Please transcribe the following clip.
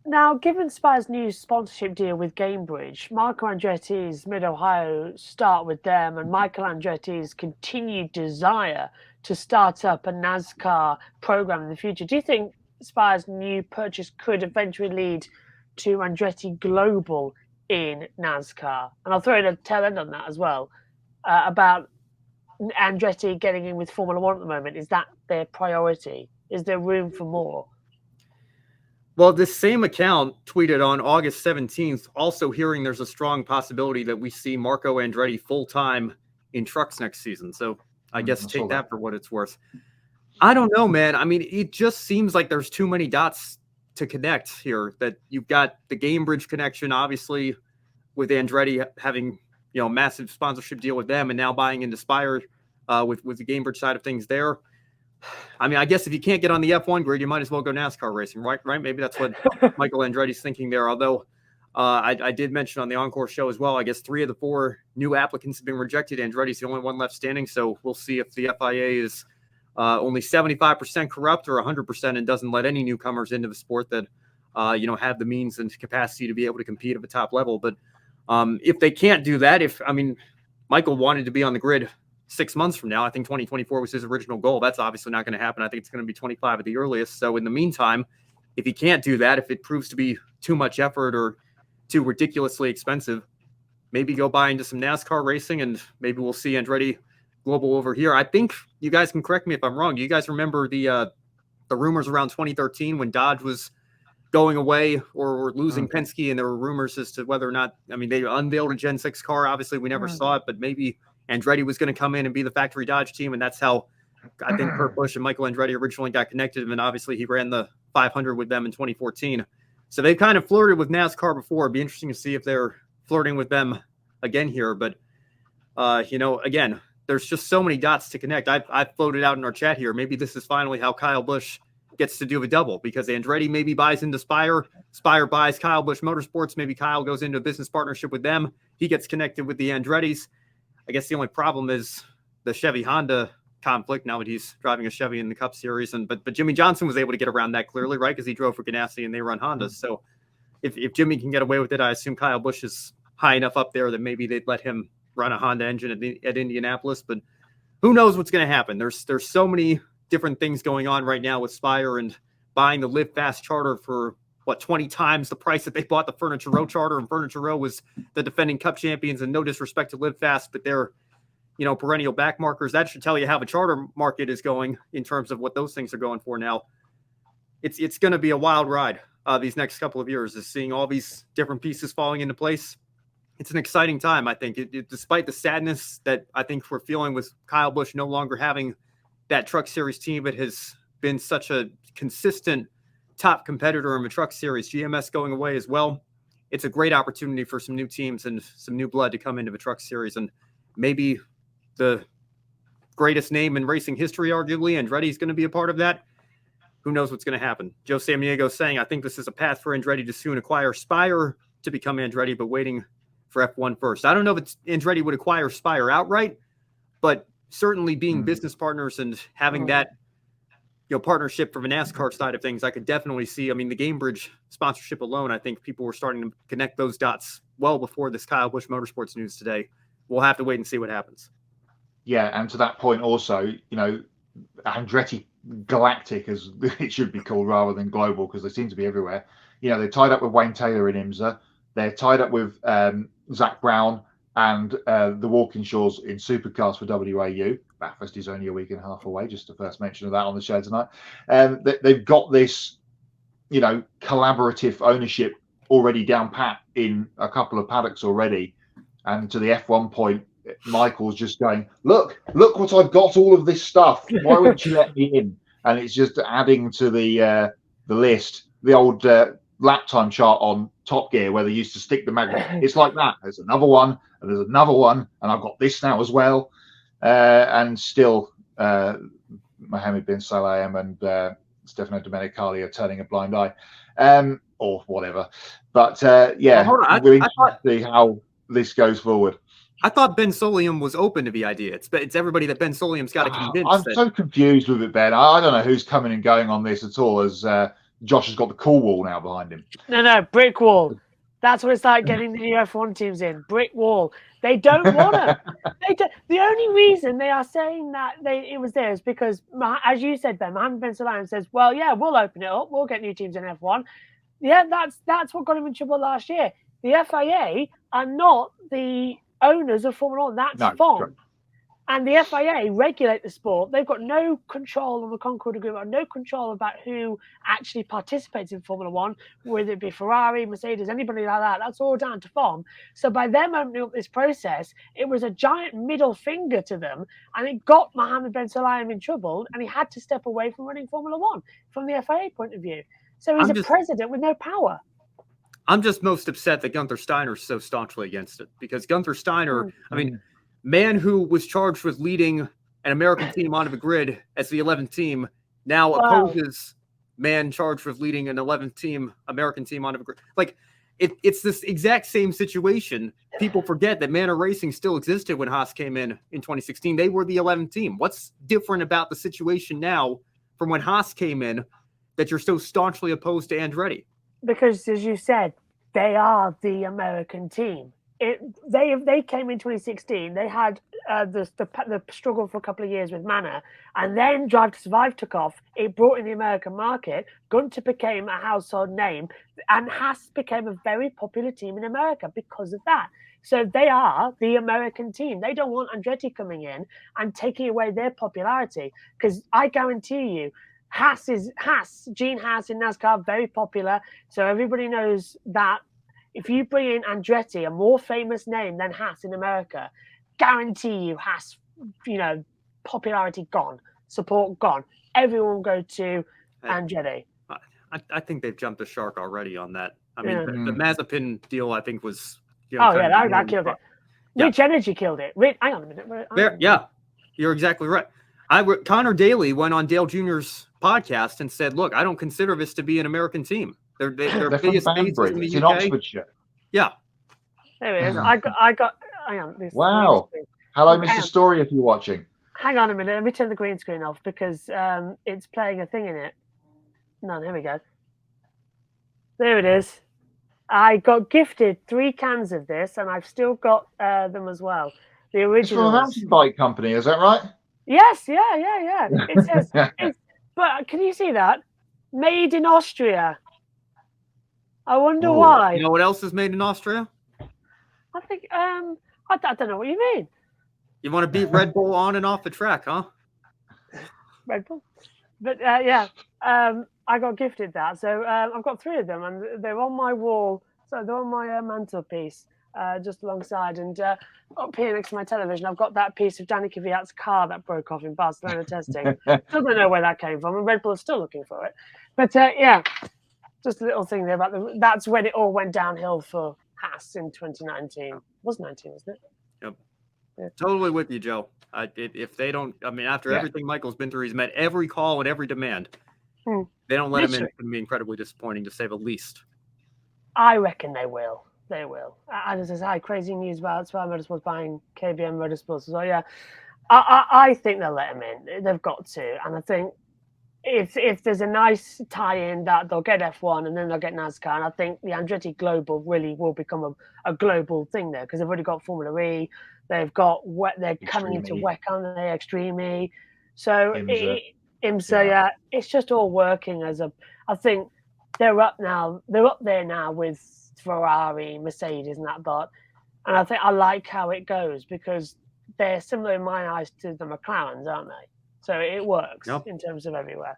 Now, given Spire's new sponsorship deal with Gamebridge, Marco Andretti's Mid-Ohio start with them, and Michael Andretti's continued desire to start up a NASCAR program in the future, do you think Spire's new purchase could eventually lead to Andretti Global in NASCAR? And I'll throw in a tail end on that as well, about Andretti getting in with Formula One at the moment. Is that their priority? Is there room for more? Well, this same account tweeted on August 17th, also hearing there's a strong possibility that we see Marco Andretti full-time in trucks next season. So I guess take that for what it's worth. I don't know, man. I mean, it just seems like there's too many dots to connect here. That you've got the Gamebridge connection, obviously, with Andretti having, massive sponsorship deal with them and now buying into Spire with the Gamebridge side of things there. I mean, I guess if you can't get on the F1 grid, you might as well go NASCAR racing, right? Maybe that's what Michael Andretti's thinking there. Although I did mention on the Encore show as well, I guess 3 of the 4 new applicants have been rejected. Andretti's the only one left standing. So we'll see if the FIA is only 75% corrupt or 100% and doesn't let any newcomers into the sport that, have the means and capacity to be able to compete at the top level. But if they can't do that, Michael wanted to be on the grid 6 months from now, I think 2024 was his original goal. That's obviously not going to happen. I think it's going to be 25 at the earliest. So in the meantime, if he can't do that, if it proves to be too much effort or too ridiculously expensive, maybe go buy into some NASCAR racing and maybe we'll see Andretti Global over here. I think you guys can correct me if I'm wrong. Do you guys remember the rumors around 2013 when Dodge was going away or losing Penske, and there were rumors as to whether or not, I mean, they unveiled a Gen 6 car. Obviously, we never saw it, but maybe Andretti was going to come in and be the factory Dodge team, and that's how I think Kurt Busch and Michael Andretti originally got connected, and obviously he ran the 500 with them in 2014. So they've kind of flirted with NASCAR before. It'd be interesting to see if they're flirting with them again here. But, again, there's just so many dots to connect. I've floated out in our chat here. Maybe this is finally how Kyle Busch gets to do a double, because Andretti maybe buys into Spire. Spire buys Kyle Busch Motorsports. Maybe Kyle goes into a business partnership with them. He gets connected with the Andrettis. I guess the only problem is the Chevy Honda conflict now that he's driving a Chevy in the Cup Series. But Jimmy Johnson was able to get around that clearly, right? Because he drove for Ganassi and they run Hondas. So if Jimmy can get away with it, I assume Kyle Busch is high enough up there that maybe they'd let him run a Honda engine at Indianapolis. But who knows what's going to happen? There's so many different things going on right now with Spire and buying the Live Fast charter for 20 times the price that they bought the Furniture Row charter, and Furniture Row was the defending Cup champions, and no disrespect to Live Fast, but they're, perennial back markers. That should tell you how the charter market is going in terms of what those things are going for now. It's going to be a wild ride these next couple of years, is seeing all these different pieces falling into place. It's an exciting time, I think, despite the sadness that I think we're feeling with Kyle Busch no longer having that Truck Series team. It has been such a consistent top competitor in the Truck Series. GMS going away as well. It's a great opportunity for some new teams and some new blood to come into the Truck Series, and maybe the greatest name in racing history, arguably, Andretti is going to be a part of that. Who knows what's going to happen? Joe Samaniego saying, I think this is a path for Andretti to soon acquire Spire to become Andretti, but waiting for F1 first. I don't know if Andretti would acquire Spire outright, but certainly being business partners and having that partnership from a NASCAR side of things, I could definitely see. I mean, the Gamebridge sponsorship alone, I think people were starting to connect those dots well before this Kyle Busch Motorsports news today. We'll have to wait and see what happens. Yeah, and to that point also, Andretti Galactic, as it should be called, rather than Global, because they seem to be everywhere. They're tied up with Wayne Taylor in IMSA. They're tied up with Zach Brown and the Walkinshaws in Supercars for WAU. Bathurst is only a week and a half away, just the first mention of that on the show tonight. They've got this, collaborative ownership already down pat in a couple of paddocks already. And to the F1 point, Michael's just going, look what I've got, all of this stuff. Why wouldn't you let me in? And it's just adding to the list. The old lap time chart on Top Gear where they used to stick the magnet. It's like that. There's another one, and there's another one, and I've got this now as well. And still, Mohammed bin Salem and Stefano Domenicali are turning a blind eye, or whatever. But we're to see how this goes forward. I thought Ben Solium was open to the idea. It's everybody that Ben Solium's got to convince. I'm so confused with it, Ben. I don't know who's coming and going on this at all. As Josh has got the cool wall now behind him. No, brick wall. That's what it's like getting the new F1 teams in. Brick wall. They don't want them. The only reason they are saying that it was there is because, as you said, Ben, Mohammed bin Sulayem says, well, yeah, we'll open it up. We'll get new teams in F1. Yeah, that's what got him in trouble last year. The FIA are not the owners of Formula 1. That's FOM. Correct. And the FIA regulate the sport. They've got no control on the Concord Agreement, no control about who actually participates in Formula 1, whether it be Ferrari, Mercedes, anybody like that. That's all down to FOM. So by them opening up this process, it was a giant middle finger to them, and it got Mohammed bin Sulayem in trouble, and he had to step away from running Formula 1 from the FIA point of view. So he's a president with no power. I'm just most upset that Gunther Steiner is so staunchly against it, because Gunther Steiner, I mean, man who was charged with leading an American team onto the grid as the 11th team, now opposes man charged with leading an 11th team American team onto the grid. Like, it's this exact same situation. People forget that Manor Racing still existed when Haas came in 2016. They were the 11th team. What's different about the situation now from when Haas came in that you're so staunchly opposed to Andretti? Because, as you said, they are the American team. They came in 2016. They had the struggle for a couple of years with Manor, and then Drive to Survive took off. It brought in the American market. Gunter became a household name, and Haas became a very popular team in America because of that. So they are the American team. They don't want Andretti coming in and taking away their popularity, because I guarantee you, Gene Haas in NASCAR, very popular. So everybody knows that. If you bring in Andretti, a more famous name than Haas in America, guarantee you Haas, popularity gone, support gone. Everyone will go to Andretti. I think they've jumped the shark already on that. I mean, the Mazepin deal, I think, was... that killed it. Rich Energy killed it. Hang on a minute. Yeah, you're exactly right. Connor Daly went on Dale Jr.'s podcast and said, look, I don't consider this to be an American team. They're biggest bases in the UK. In Oxfordshire. Yeah. There it is. I got. Hang on. Wow. Hello, Mr. Story, if you're watching. Hang on a minute. Let me turn the green screen off because it's playing a thing in it. No, here we go. There it is. I got gifted 3 cans of this, and I've still got them as well. The original. It's from a mountain bike company, is that right? Yes. Yeah. It says. But can you see that? Made in Austria. I wonder why. You know what else is made in Austria? I think I don't know what you mean. You want to beat Red Bull on and off the track, huh? Red Bull, but I got gifted that, so I've got 3 of them, and they're on my wall. So they're on my mantelpiece, just alongside, and up here next to my television, I've got that piece of Danny Kvyat's car that broke off in Barcelona testing. Still don't know where that came from, and Red Bull is still looking for it. But just a little thing there about that's when it all went downhill for Haas in 2019. It was 19, wasn't it? Yep. Yeah. Totally with you, Joe. If they don't, after everything Michael's been through, he's met every call and every demand. They don't let him in. It can be incredibly disappointing, to say the least. I reckon they will. They will. And as I say, crazy news about Spire Motorsports buying KBM Motorsports. So yeah, I think they'll let him in. They've got to, and I think. If there's a nice tie-in that they'll get F1 and then they'll get NASCAR, and I think the Andretti Global really will become a global thing there, because they've already got Formula E, they're coming into WEC, aren't they? Extreme E, so IMSA, it's just all working I think they're up there now with Ferrari, Mercedes, and that lot, and I think I like how it goes because they're similar in my eyes to the McLarens, aren't they? So it works in terms of everywhere.